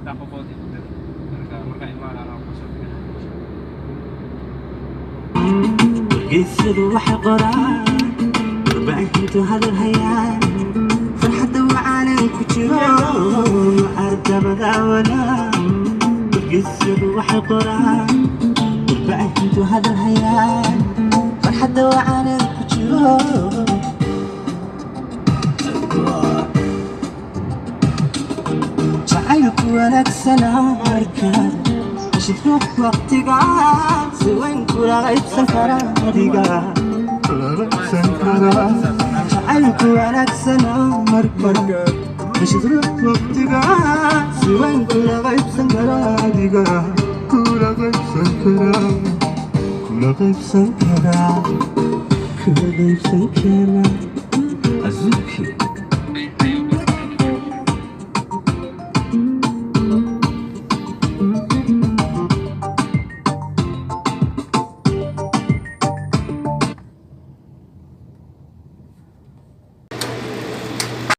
ako po dito. Marka imaala ako sa geesidu waxay qoraan warbaahintu hadal hayaan farxadda wacaanan ku jiro ardabada walaa geesidu waxay qoraan warbaahintu hadal hayaan farxadda wacaanan ku jiro jacaylku wanaagsanaa markaad شوف وقتك سوين كل غيب سنكرا ديقا كل غيب سنكرا جعلك ولك سنة مركا شوف وقتك سوين كل غيب سنكرا ديقا كل غيب سنكرا كل غيب سنكرا كل غيب سنكرا